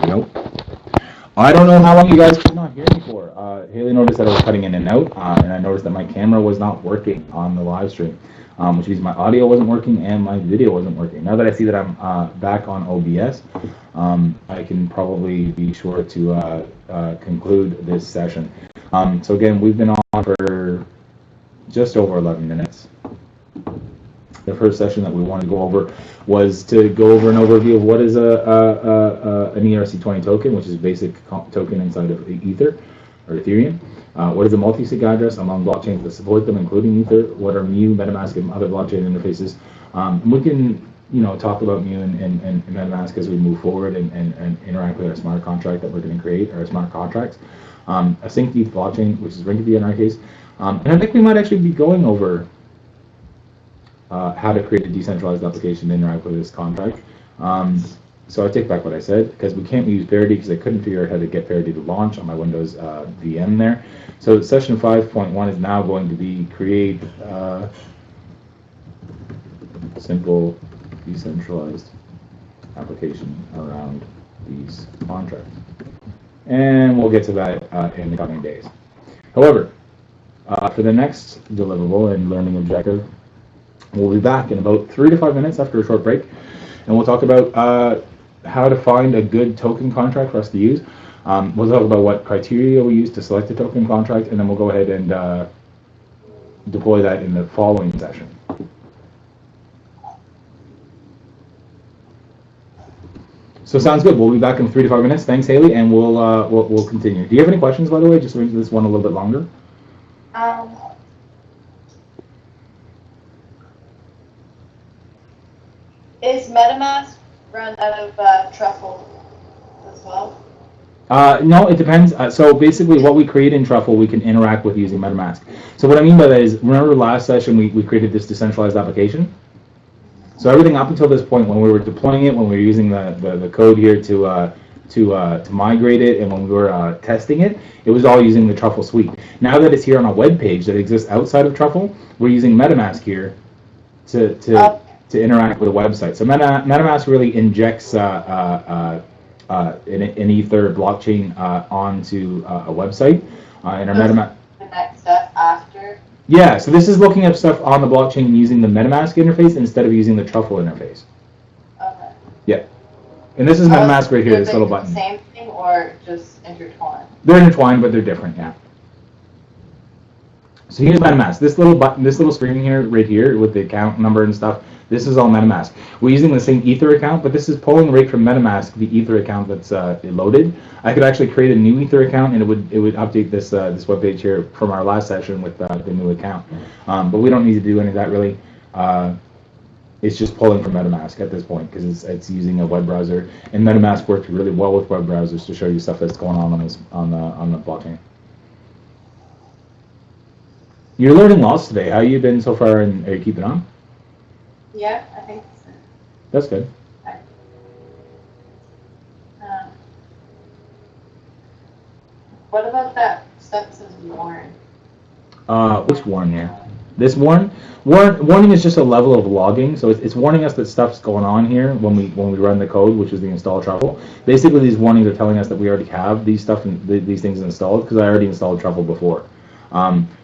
go. I don't know how long you guys could not hear me for. Haley noticed that I was cutting in and out, and I noticed that my camera was not working on the live stream, which means my audio wasn't working and my video wasn't working. Now that I see that I'm back on OBS, I can probably be sure to conclude this session. So again, we've been on for just over 11 minutes. The first session that we wanted to go over was to go over an overview of what is an ERC20 token, which is a basic token inside of Ether or Ethereum. What is a multisig address among blockchains that support them, including Ether? What are Mu, MetaMask, and other blockchain interfaces? And we can, talk about Mu and MetaMask as we move forward and interact with our smart contract that we're going to create, our smart contracts. A synced ETH blockchain, which is Rinkeby in our case. And I think we might actually be going over how to create a decentralized application to interact with this contract. So I take back what I said, because we can't use Parity because I couldn't figure out how to get Parity to launch on my Windows VM there. So session 5.1 is now going to be create simple decentralized application around these contracts. And we'll get to that in the coming days. However, for the next deliverable and learning objective, we'll be back in about 3 to 5 minutes after a short break, and we'll talk about how to find a good token contract for us to use. We'll talk about what criteria we use to select a token contract, and then we'll go ahead and deploy that in the following session. So sounds good. We'll be back in 3 to 5 minutes. Thanks, Haley, and we'll continue. Do you have any questions, by the way? Just to make this one a little bit longer. Is MetaMask run out of Truffle as well? No, it depends. So basically what we create in Truffle, we can interact with using MetaMask. So what I mean by that is, remember last session we created this decentralized application? So everything up until this point, when we were deploying it, when we were using the code here to migrate it, and when we were testing it, it was all using the Truffle suite. Now that it's here on a web page that exists outside of Truffle, we're using MetaMask here to interact with a website. So MetaMask really injects an Ether blockchain onto a website. And our MetaMask. The next step after. Yeah. So this is looking up stuff on the blockchain using the MetaMask interface instead of using the Truffle interface. Okay. Yeah. And this is MetaMask right here. This little button. Same thing or just intertwined? They're intertwined, but they're different. Yeah. So here's MetaMask. This little button, this little screen here, right here, with the account number and stuff. This is all MetaMask. We're using the same Ether account, but this is pulling right from MetaMask, the Ether account that's loaded. I could actually create a new Ether account, and it would update this this webpage here from our last session with the new account. But we don't need to do any of that really. It's just pulling from MetaMask at this point because it's using a web browser, and MetaMask works really well with web browsers to show you stuff that's going on the blockchain. You're learning lots today. How you been so far, and are you keeping on? Yeah, I think so. That's good. What about that stuff that says warn? Which warn here? This warn? Warning is just a level of logging, so it's warning us that stuff's going on here when we run the code, which is the install Truffle. Basically, these warnings are telling us that we already have these things installed because I already installed Truffle before.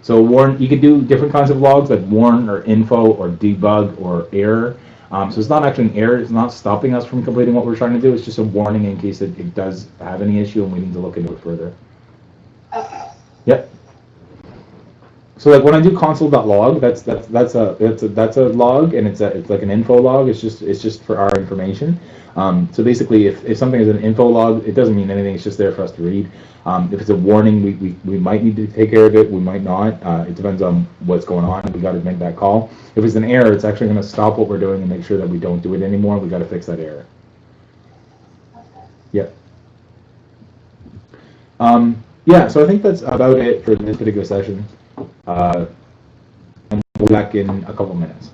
So warn, you could do different kinds of logs like warn or info or debug or error. So it's not actually an error. It's not stopping us from completing what we're trying to do. It's just a warning in case it does have any issue and we need to look into it further. Okay. Yep. So like when I do console.log, that's a log, and it's like an info log. It's just for our information. So basically, if something is an info log, it doesn't mean anything. It's just there for us to read. If it's a warning, we might need to take care of it. We might not. It depends on what's going on. We got to make that call. If it's an error, it's actually going to stop what we're doing and make sure that we don't do it anymore. We got to fix that error. Okay. Yep. Yeah. So I think that's about it for this particular session. And we'll be back in a couple minutes.